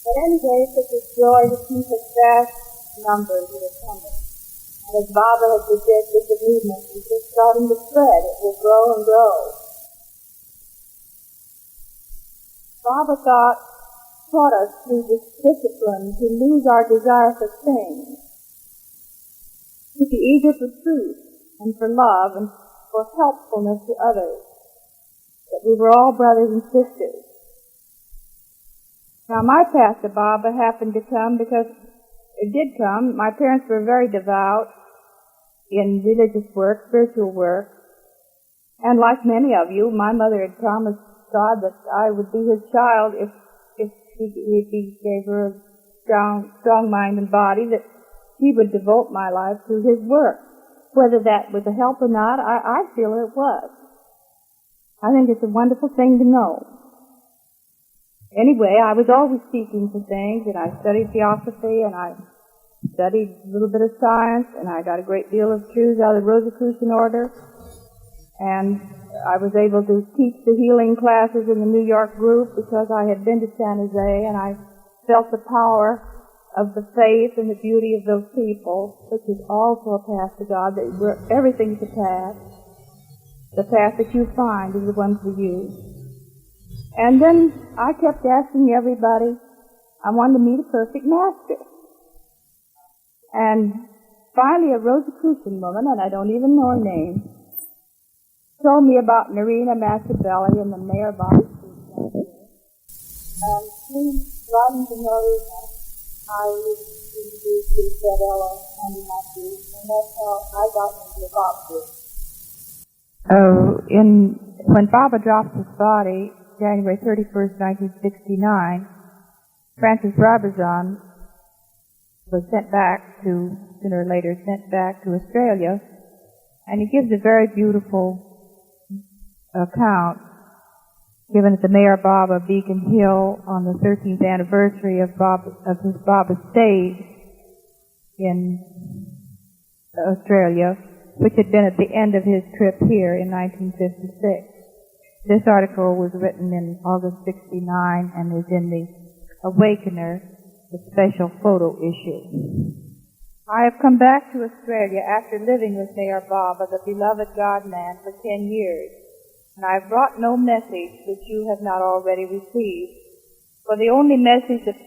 But anyway, it's such a joy to see such vast numbers that are coming. And as Baba has suggested, the movement is just starting to spread. It will grow and grow. Baba taught us through this discipline to lose our desire for things, to be eager for truth and for love and for helpfulness to others, that we were all brothers and sisters. Now, my path to Baba happened to come because it did come. My parents were very devout in religious work, spiritual work, and like many of you, my mother had promised God that I would be his child if he gave her a strong mind and body, that he would devote my life to his work. Whether that was a help or not, I feel it was. I think it's a wonderful thing to know. Anyway, I was always seeking for things, and I studied theosophy, and I studied a little bit of science, and I got a great deal of truths out of the Rosicrucian order, and I was able to teach the healing classes in the New York group because I had been to San Jose, and I felt the power of the faith and the beauty of those people, which is also a path to God. Everything's a path. The path that you find is the one for you. And then I kept asking everybody, I wanted to meet a perfect master. And finally a Rosicrucian woman, and I don't even know her name, told me about Marina Machiavelli and the MeherBabaLibrary. And she brought me to Marina. I was introduced to Fred Ella and Matthew, and that's how I got into the Baptist. When Baba dropped his body, January 31st, 1969, Francis Rabazan was sent back to Australia, and he gives a very beautiful account given at the Mayor Baba Beacon Hill on the 13th anniversary of his Baba's stay in Australia, which had been at the end of his trip here in 1956. This article was written in August 69 and is in the Awakener, the special photo issue. I have come back to Australia after living with Mayor Baba, the beloved God-man, for 10 years, and I have brought no message which you have not already received, for the only message that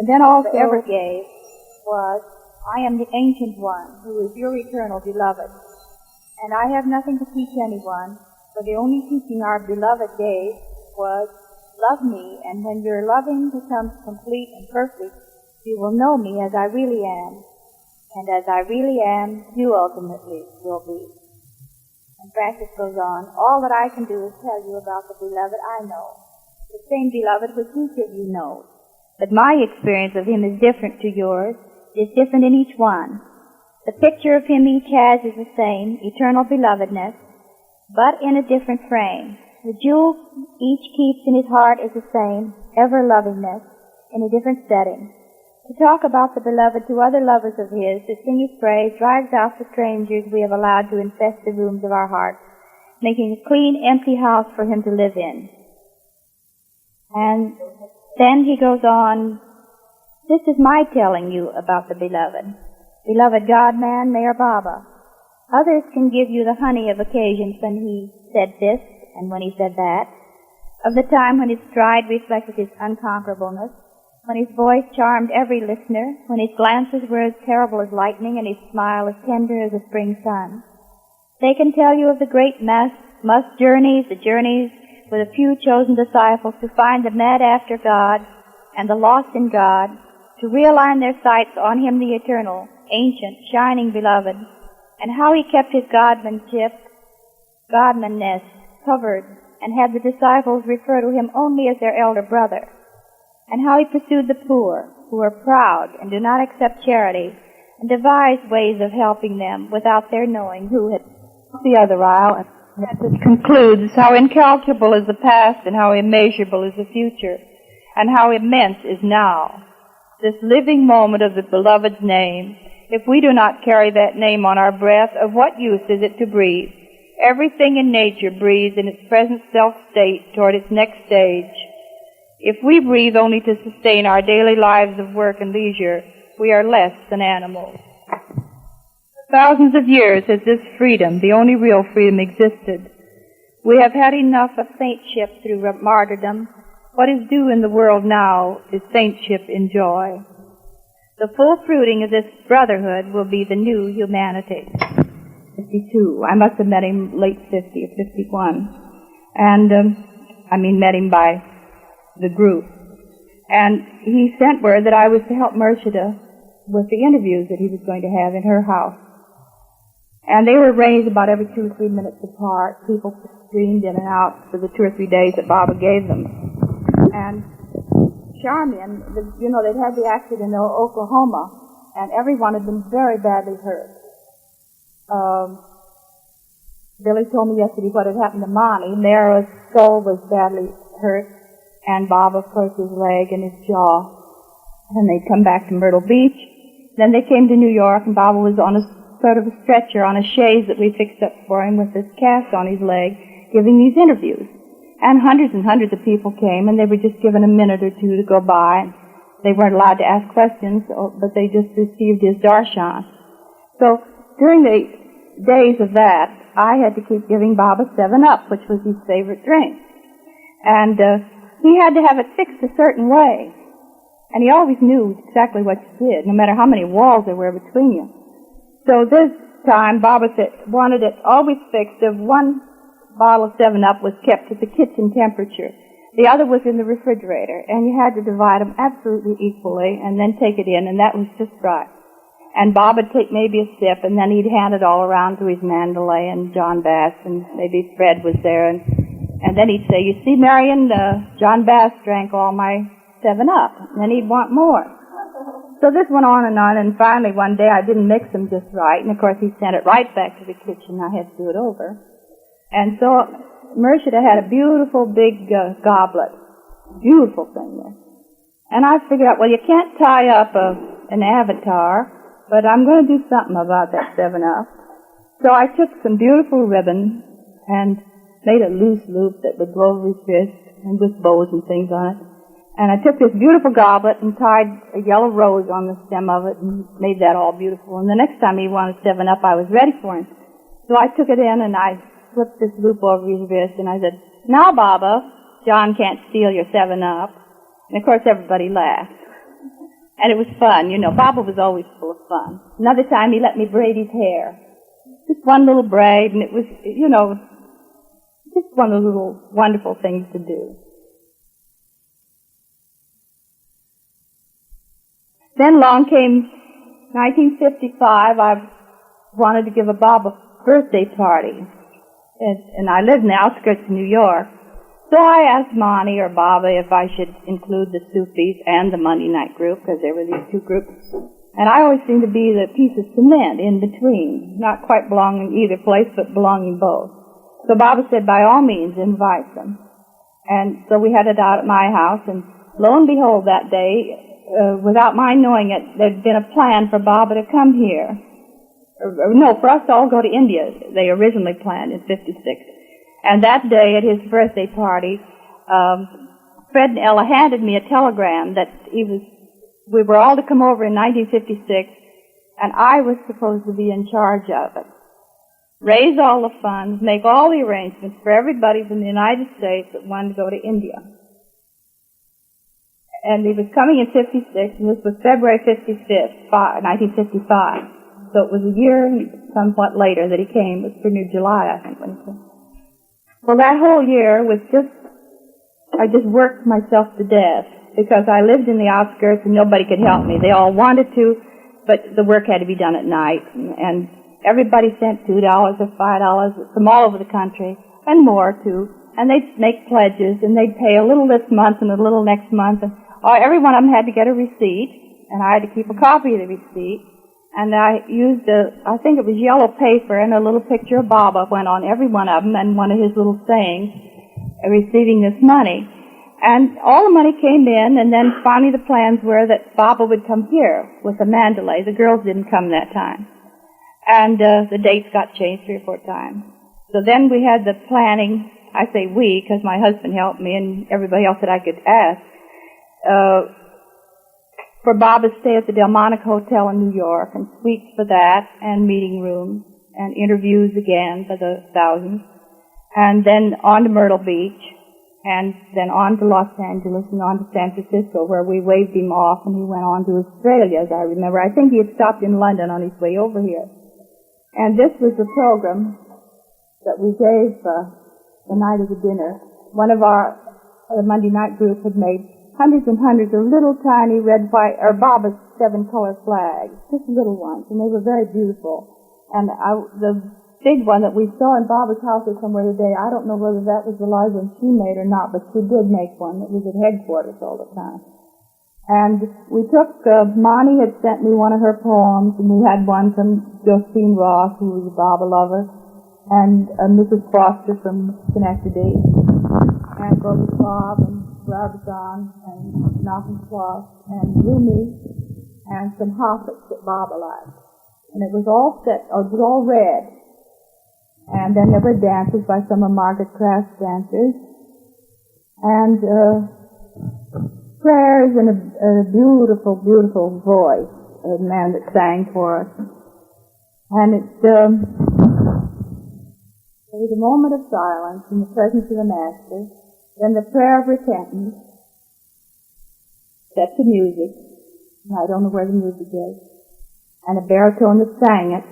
then also ever gave was, I am the Ancient One, who is your eternal beloved, and I have nothing to teach anyone, for the only teaching our beloved gave was, love me, and when your loving becomes complete and perfect, you will know me as I really am, and as I really am, you ultimately will be. And Francis goes on, all that I can do is tell you about the beloved I know, the same beloved which each of you knows. But my experience of him is different to yours, is different in each one. The picture of him each has is the same, eternal belovedness, but in a different frame. The jewel each keeps in his heart is the same, ever-lovingness, in a different setting. To talk about the beloved to other lovers of his, to sing his praise, drives out the strangers we have allowed to infest the rooms of our hearts, making a clean, empty house for him to live in. And then he goes on, this is my telling you about the beloved. Beloved God-man, Mayor Baba. Others can give you the honey of occasions when he said this and when he said that, of the time when his stride reflected his unconquerableness, when his voice charmed every listener, when his glances were as terrible as lightning and his smile as tender as a spring sun. They can tell you of the great must journeys, the journeys with a few chosen disciples to find the mad after God and the lost in God, to realign their sights on him the eternal, ancient, shining beloved, and how he kept his godmanness covered and had the disciples refer to him only as their elder brother, and how he pursued the poor, who are proud and do not accept charity, and devised ways of helping them without their knowing who had the other aisle. And it concludes, how incalculable is the past and how immeasurable is the future, and how immense is now. This living moment of the beloved's name, if we do not carry that name on our breath, of what use is it to breathe? Everything in nature breathes in its present self-state toward its next stage. If we breathe only to sustain our daily lives of work and leisure, we are less than animals. Thousands of years has this freedom, the only real freedom, existed. We have had enough of saintship through martyrdom. What is due in the world now is saintship in joy. The full fruiting of this brotherhood will be the new humanity. 52. I must have met him late 50 or 51. And, met him by the group. And he sent word that I was to help Mershida with the interviews that he was going to have in her house. And they were arranged about every 2 or 3 minutes apart. People streamed in and out for the 2 or 3 days that Baba gave them. And Charmian, they'd had the accident in Oklahoma, and everyone had been very badly hurt. Billy told me yesterday what had happened to Monty. Mehera's skull was badly hurt, and Bob, of course, his leg and his jaw. And they'd come back to Myrtle Beach. Then they came to New York, and Bob was on a sort of a stretcher on a chaise that we fixed up for him with this cast on his leg, giving these interviews. And hundreds of people came, and they were just given a minute or two to go by. They weren't allowed to ask questions, but they just received his darshan. So during the days of that, I had to keep giving Bob a 7-Up, which was his favorite drink. And he had to have it fixed a certain way. And he always knew exactly what you did, no matter how many walls there were between you. So this time, Baba wanted it always fixed. If one bottle of 7-Up was kept at the kitchen temperature, the other was in the refrigerator, and you had to divide them absolutely equally and then take it in, and that was just right. And Bob would take maybe a sip, and then he'd hand it all around to his Mandalay and John Bass, and maybe Fred was there, and then he'd say, "You see, Marion, John Bass drank all my 7-Up," and then he'd want more. So this went on, and finally one day I didn't mix them just right, and of course he sent it right back to the kitchen. I had to do it over. And so Mershida had a beautiful big goblet, beautiful thing there. And I figured out, well, you can't tie up an avatar, but I'm going to do something about that 7-Up. So I took some beautiful ribbon and made a loose loop that would go over his wrist and with bows and things on it. And I took this beautiful goblet and tied a yellow rose on the stem of it and made that all beautiful. And the next time he wanted 7-Up, I was ready for him. So I took it in and I slipped this loop over his wrist and I said, "Now, Baba, John can't steal your 7-Up." And of course everybody laughed. And it was fun, Baba was always full of fun. Another time he let me braid his hair. Just one little braid, and it was, just one of the little wonderful things to do. Then along came 1955. I wanted to give a Baba birthday party. And I lived in the outskirts of New York. So I asked Monty or Baba if I should include the Sufis and the Monday night group, because there were these two groups. And I always seemed to be the piece of cement in between, not quite belonging either place, but belonging both. So Baba said, by all means, invite them. And so we had it out at my house, and lo and behold, that day, without my knowing it, there'd been a plan for Baba to come here. For us to all go to India. They originally planned in 56. And that day at his birthday party, Fred and Ella handed me a telegram that we were all to come over in 1956, and I was supposed to be in charge of it. Raise all the funds, make all the arrangements for everybody from the United States that wanted to go to India. And he was coming in 56, and this was February 1955. So it was a year and somewhat later that he came. It was pretty July, I think, when he came. Well, that whole year was I just worked myself to death because I lived in the outskirts and nobody could help me. They all wanted to, but the work had to be done at night. And everybody sent $2 or $5 from all over the country and more, too. And they'd make pledges and they'd pay a little this month and a little next month. And every one of them had to get a receipt, and I had to keep a copy of the receipt. And I used I think it was yellow paper, and a little picture of Baba went on every one of them, and one of his little sayings, receiving this money. And all the money came in, and then finally the plans were that Baba would come here with the Mandalay. The girls didn't come that time. And the dates got changed 3 or 4 times. So then we had the planning. I say we because my husband helped me and everybody else that I could ask, for Baba's stay at the Delmonico Hotel in New York, and suites for that, and meeting rooms, and interviews again for the thousands, and then on to Myrtle Beach, and then on to Los Angeles, and on to San Francisco, where we waved him off, and he went on to Australia, as I remember. I think he had stopped in London on his way over here. And this was the program that we gave the night of the dinner. One of our Monday night group had made hundreds and hundreds of little tiny red, white, or Baba's 7-color flags, just little ones, and they were very beautiful. And the big one that we saw in Baba's house or somewhere today, I don't know whether that was the large one she made or not, but she did make one that was at headquarters all the time. And we took, Monty had sent me one of her poems, and we had one from Josephine Ross, who was a Baba lover, and Mrs. Foster from Schenectady, and Gorbachev, and Rabazan, and Malcolm Sloss, and Rumi, and some hobbits that Baba liked. And it was all set, or it was all red. And then there were dances by some of Margaret Craft's dancers, and prayers in a beautiful, beautiful voice, a man that sang for us. And there was a moment of silence in the presence of the Master, then the prayer of repentance, set to music, I don't know where the music is, and a baritone that sang it,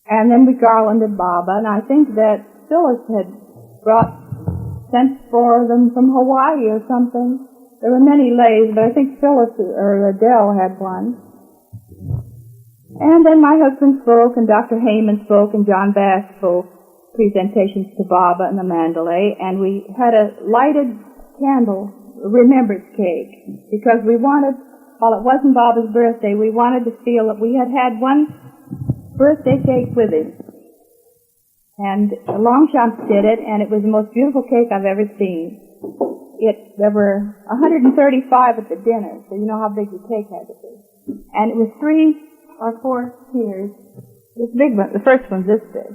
and then we garlanded Baba, and I think that Phyllis had sent for them from Hawaii or something. There were many lays, but I think Phyllis or Adele had one. And then my husband spoke, and Dr. Heyman spoke, and John Bass spoke, presentations to Baba and the Mandalay, and we had a lighted candle, remembrance cake, because we wanted, while it wasn't Baba's birthday, we wanted to feel that we had had one birthday cake with him. And Longchamp did it, and it was the most beautiful cake I've ever seen. There were 135 at the dinner, so you know how big the cake had to be. And it was 3 or 4 tiers. This big one, the first one's this big.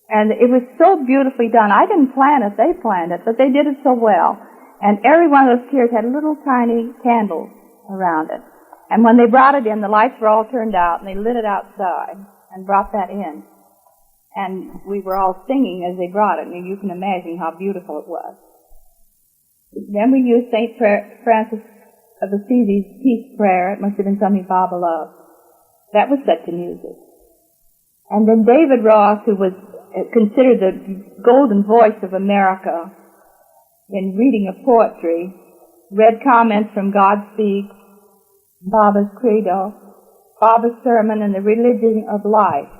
And it was so beautifully done. I didn't plan it, they planned it, but they did it so well. And every one of those tiers had little tiny candles around it. And when they brought it in, the lights were all turned out, and they lit it outside and brought that in. And we were all singing as they brought it, and you can imagine how beautiful it was. Then we used St. Francis of Assisi's peace prayer. It must have been something Baba loved. That was set to music. And then David Ross, who was considered the golden voice of America in reading of poetry, read comments from God Speaks, Baba's Credo, Baba's Sermon, and the Religion of Life.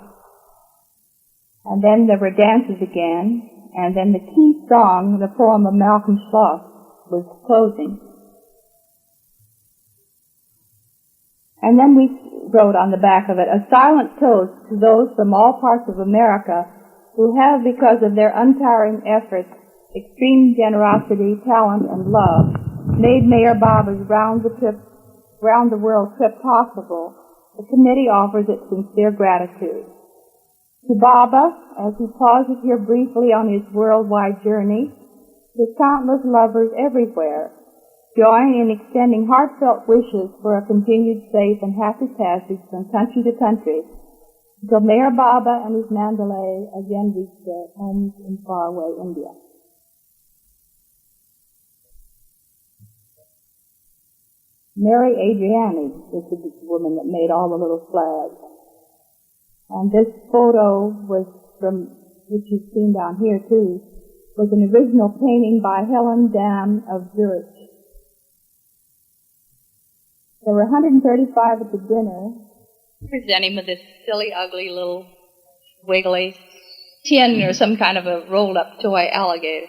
And then there were dances again, and then the key song, the poem of Malcolm Sloss, was closing. And then we wrote on the back of it, a silent toast to those from all parts of America who have, because of their untiring efforts, extreme generosity, talent, and love, made Meher Baba's round the world trip possible. The committee offers its sincere gratitude. To Baba, as he pauses here briefly on his worldwide journey, to countless lovers everywhere, join in extending heartfelt wishes for a continued safe and happy passage from country to country, until Meher Baba and his Mandalay again reach their homes in faraway India. Mary Adriani was the woman that made all the little flags. And this photo was from, which you've seen down here too, was an original painting by Helen Dam of Zurich. There were 135 at the dinner. Present him with this silly, ugly little wiggly tin or some kind of a rolled-up toy alligator.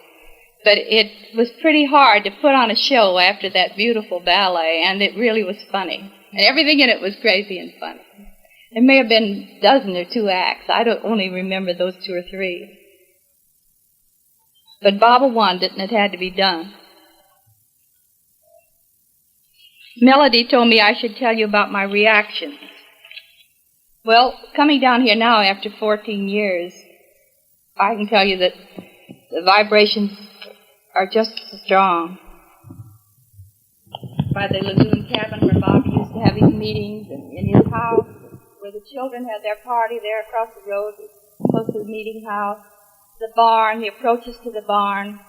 But it was pretty hard to put on a show after that beautiful ballet, and it really was funny. And everything in it was crazy and funny. There may have been a dozen or 2 acts. I don't only remember those 2 or 3. But Baba wanted it, and it had to be done. Melody told me I should tell you about my reactions. Well, coming down here now after 14 years, I can tell you that the vibrations are just as strong. By the lagoon cabin where Bobby used to have his meetings, and in his house where the children had their party there across the road, close to the meeting house, the barn, the approaches to the barn,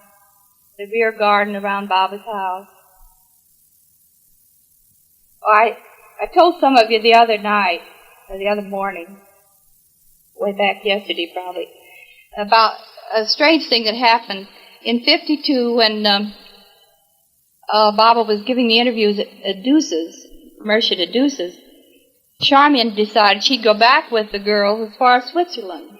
the rear garden around Baba's house. I told some of you the other night, or the other morning, way back yesterday probably, about a strange thing that happened in '52 when Baba was giving the interviews at Duce's, Mehera Duce's. Charmian decided she'd go back with the girls as far as Switzerland.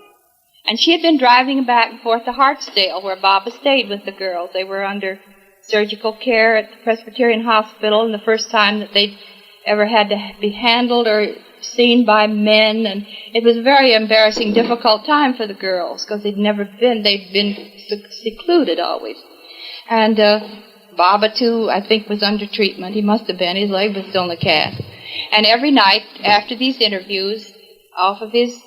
And she had been driving back and forth to Hartsdale, where Baba stayed with the girls. They were under surgical care at the Presbyterian Hospital, and the first time that they'd ever had to be handled or seen by men. And it was a very embarrassing, difficult time for the girls, because they'd been secluded always. And Baba, too, I think, was under treatment. He must have been. His leg was still in the cast. And every night after these interviews, off of his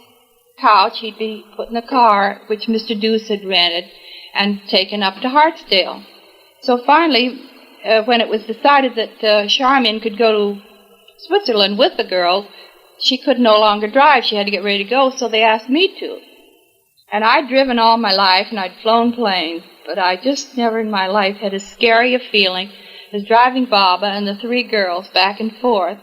couch, he'd be put in the car, which Mr. Duce had rented, and taken up to Hartsdale. So finally, when it was decided that Charmian could go to Switzerland with the girls, she could no longer drive. She had to get ready to go, so they asked me to. And I'd driven all my life, and I'd flown planes, but I just never in my life had as scary a feeling as driving Baba and the three girls back and forth.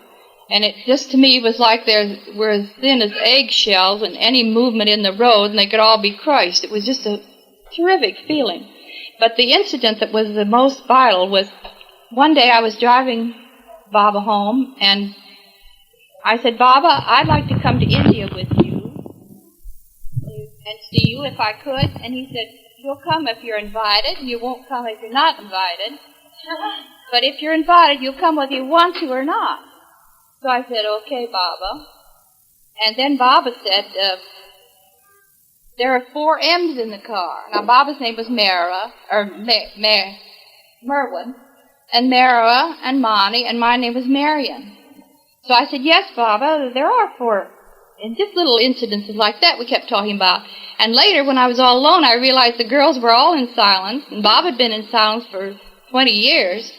And it just, to me, was like they were as thin as eggshells, and any movement in the road, and they could all be crushed. It was just a terrific feeling. But the incident that was the most vital was one day I was driving Baba home, and I said, Baba, I'd like to come to India with you and see you if I could. And he said, you'll come if you're invited, and you won't come if you're not invited. But if you're invited, you'll come whether you want to or not. So I said, okay, Baba. And then Baba said, there are 4 M's in the car. Now, Baba's name was Mehera, or Merwin, and Mehera, and Mani, and my name was Marion. So I said, yes, Baba, there are 4. And just little incidences like that we kept talking about. And later, when I was all alone, I realized the girls were all in silence, and Bob had been in silence for 20 years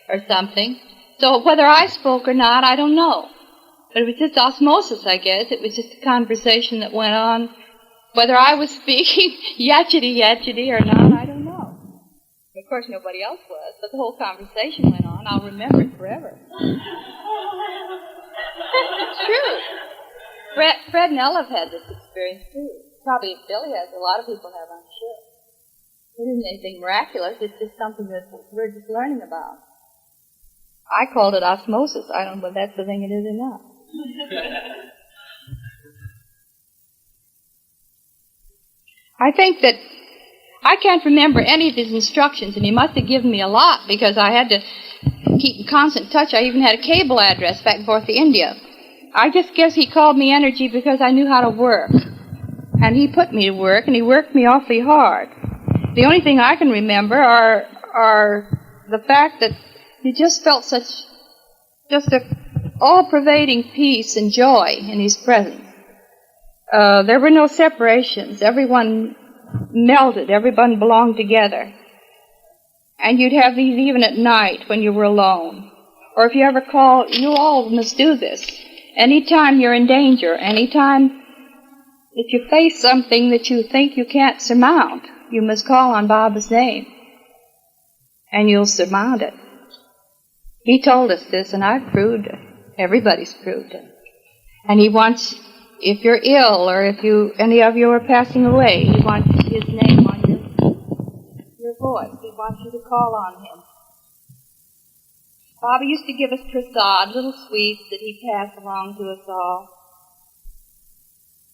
or something. So whether I spoke or not, I don't know. But it was just osmosis, I guess. It was just a conversation that went on. Whether I was speaking yachity or not, I don't know. Of course, nobody else was, but the whole conversation went on. I'll remember it forever. It's true. Fred and Ella have had this experience, too. Probably Billy has. A lot of people have, I'm sure. It isn't anything miraculous. It's just something that we're just learning about. I called it osmosis. I don't know whether that's the thing it is or not. I think that I can't remember any of his instructions, and he must have given me a lot because I had to keep in constant touch. I even had a cable address back and forth to India. I just guess he called me Energy because I knew how to work. And he put me to work, and he worked me awfully hard. The only thing I can remember are the fact that he just felt just a all-pervading peace and joy in his presence. There were no separations. Everyone melded. Everyone belonged together. And you'd have these even at night when you were alone. Or if you ever call, you all must do this. Anytime you're in danger, anytime if you face something that you think you can't surmount, you must call on Baba's name. And you'll surmount it. He told us this, and I've proved it. Everybody's proved it. And he wants, if you're ill or if any of you are passing away, he wants his name on your voice. He wants you to call on him. Baba used to give us prasad, little sweets that he passed along to us all.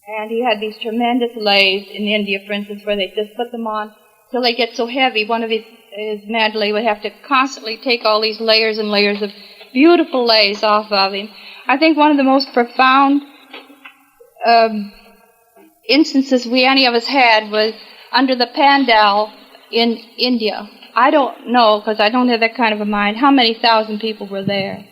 And he had these tremendous lays in India, for instance, where they just put them on till they get so heavy. One of his mandalay would have to constantly take all these layers and layers of beautiful lays off of him. I think one of the most profound instances any of us had was under the pandal in India. I don't know, because I don't have that kind of a mind, how many thousand people were there.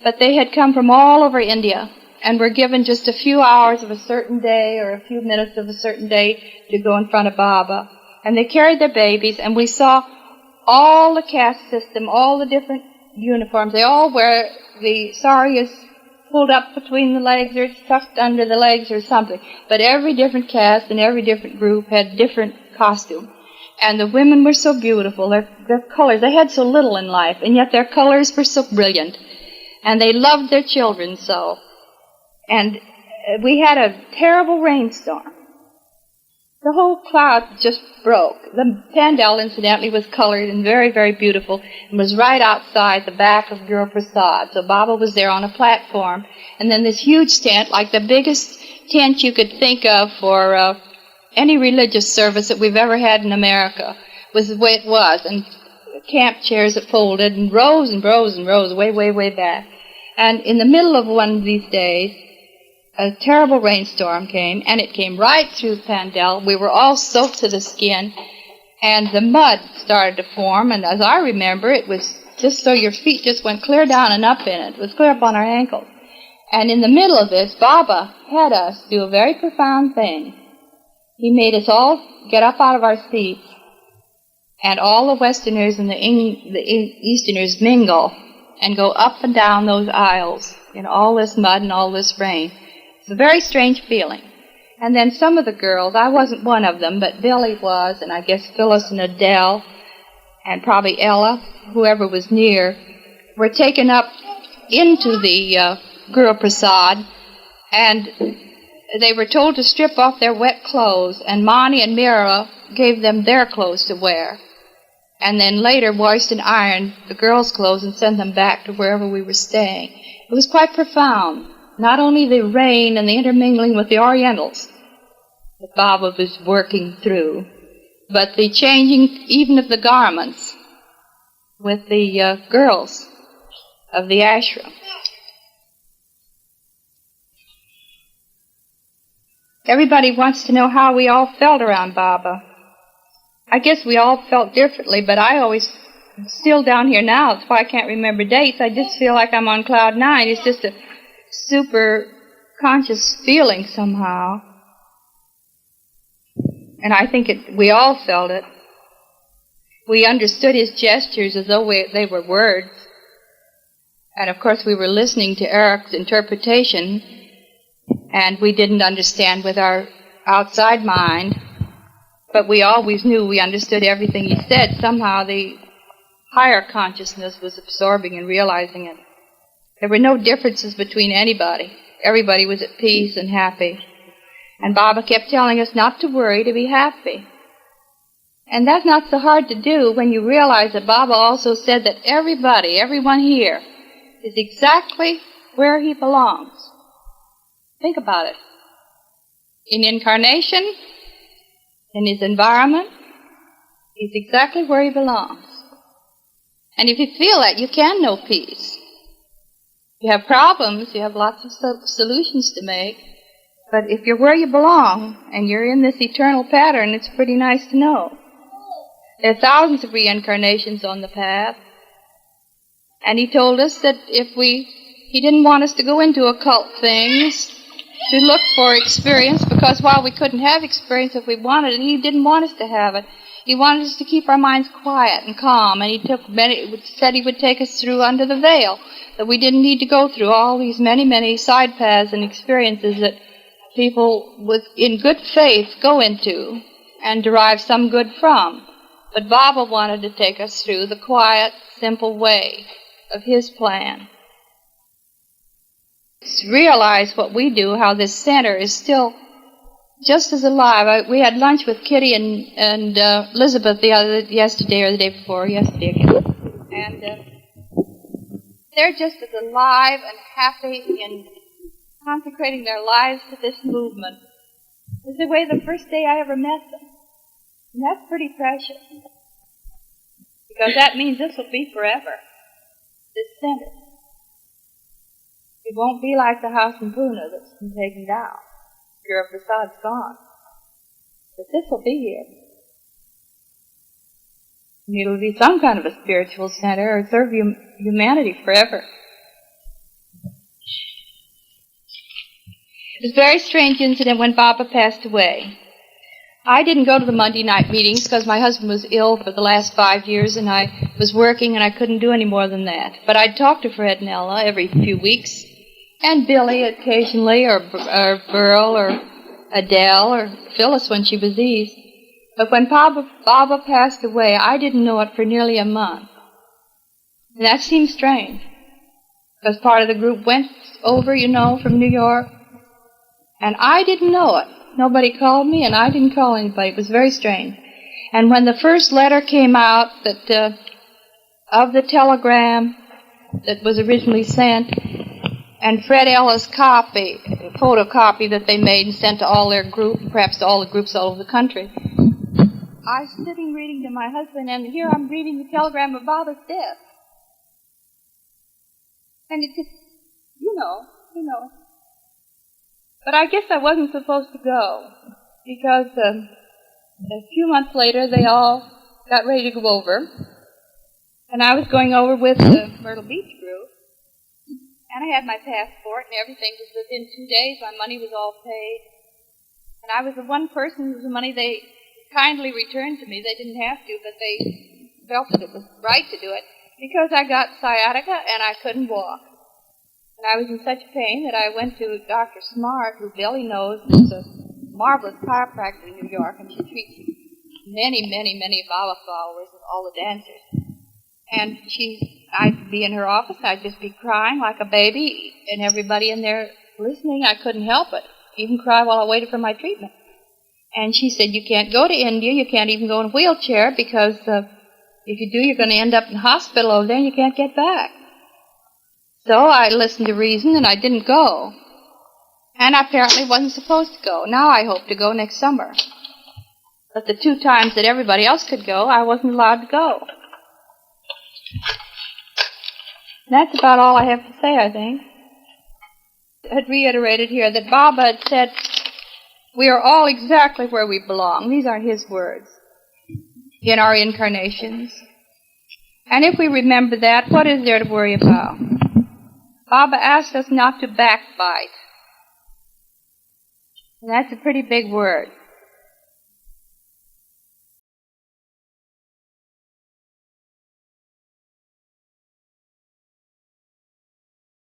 But they had come from all over India and were given just a few hours of a certain day or a few minutes of a certain day to go in front of Baba. And they carried their babies, and we saw all the caste system, all the different uniforms. They all wear, the sari is pulled up between the legs or it's tucked under the legs or something. But every different caste and every different group had different costume. And the women were so beautiful. Their colors, they had so little in life, and yet their colors were so brilliant. And they loved their children so. And we had a terrible rainstorm. The whole cloud just broke. The pandal, incidentally, was colored and very, very beautiful and was right outside the back of Guru Prasad. So Baba was there on a platform. And then this huge tent, like the biggest tent you could think of for any religious service that we've ever had in America, was the way it was. And camp chairs that folded and rows and rows and rows way, way, way back. And in the middle of one of these days, a terrible rainstorm came, and it came right through the pandal. We were all soaked to the skin, and the mud started to form, and as I remember, it was just so your feet just went clear down and up in it. It was clear up on our ankles. And in the middle of this, Baba had us do a very profound thing. He made us all get up out of our seats, and all the Westerners and the Easterners mingle and go up and down those aisles in all this mud and all this rain. It's a very strange feeling. And then some of the girls, I wasn't one of them, but Billy was, and I guess Phyllis and Adele, and probably Ella, whoever was near, were taken up into the Guru Prasad, and they were told to strip off their wet clothes, and Mani and Mehera gave them their clothes to wear. And then later washed and ironed the girls' clothes and sent them back to wherever we were staying. It was quite profound. Not only the rain and the intermingling with the Orientals that Baba was working through, but the changing even of the garments with the girls of the ashram. Everybody wants to know how we all felt around Baba. I guess we all felt differently, but I always, still down here now, that's why I can't remember dates, I just feel like I'm on cloud nine. It's just a super conscious feeling somehow. And I think we all felt it. We understood his gestures as though they were words. And of course we were listening to Eric's interpretation, and we didn't understand with our outside mind, but we always knew we understood everything he said. Somehow the higher consciousness was absorbing and realizing it. There were no differences between anybody. Everybody was at peace and happy. And Baba kept telling us not to worry, to be happy. And that's not so hard to do when you realize that Baba also said that everybody, everyone here, is exactly where he belongs. Think about it. In incarnation, in his environment, he's exactly where he belongs. And if you feel that, you can know peace. You have problems, you have lots of solutions to make, but if you're where you belong and you're in this eternal pattern, it's pretty nice to know. There are thousands of reincarnations on the path, and he told us that he didn't want us to go into occult things, to look for experience, because while we couldn't have experience if we wanted it, he didn't want us to have it. He wanted us to keep our minds quiet and calm, and he said he would take us through under the veil, that we didn't need to go through all these many, many side paths and experiences that people in good faith go into and derive some good from. But Baba wanted to take us through the quiet, simple way of his plan. Realize what we do, how this center is still just as alive. We had lunch with Kitty and Elizabeth yesterday or the day before, yesterday again. And they're just as alive and happy in consecrating their lives to this movement as the way the first day I ever met them. And that's pretty precious, because that means this will be forever, this center. It won't be like the house in Pune that's been taken down. Guru Prasad's gone. But this will be here. And it'll be some kind of a spiritual center or serve humanity forever. It was a very strange incident when Baba passed away. I didn't go to the Monday night meetings because my husband was ill for the last 5 years and I was working and I couldn't do any more than that. But I'd talk to Fred and Ella every few weeks, and Billy occasionally, or Burl, or Adele, or Phyllis when she was East. But when Baba passed away, I didn't know it for nearly a month. And that seemed strange, because part of the group went over, from New York, and I didn't know it. Nobody called me, and I didn't call anybody. It was very strange. And when the first letter came out that of the telegram that was originally sent, and Fred Ella's copy, photocopy that they made and sent to all their group, perhaps to all the groups all over the country, I was sitting reading to my husband, and here I'm reading the telegram of Baba's death. And it just, But I guess I wasn't supposed to go, because a few months later they all got ready to go over, and I was going over with the Myrtle Beach group, and I had my passport and everything. It was within 2 days. My money was all paid, and I was the one person whose money they kindly returned to me. They didn't have to, but they felt that it was right to do it, because I got sciatica and I couldn't walk. And I was in such pain that I went to Dr. Smart, who Billy knows, who's a marvelous chiropractor in New York, and she treats many, many, many Baba followers and all the dancers. And I'd be in her office, I'd just be crying like a baby, and everybody in there listening, I couldn't help it, even cry while I waited for my treatment. And she said, you can't go to India, you can't even go in a wheelchair, because if you do, you're going to end up in the hospital over there and you can't get back. So I listened to reason, and I didn't go. And I apparently wasn't supposed to go. Now I hope to go next summer. But the 2 times that everybody else could go, I wasn't allowed to go. That's about all I have to say, I think. I had reiterated here that Baba had said, we are all exactly where we belong. These aren't his words. In our incarnations. And if we remember that, what is there to worry about? Baba asked us not to backbite. And that's a pretty big word.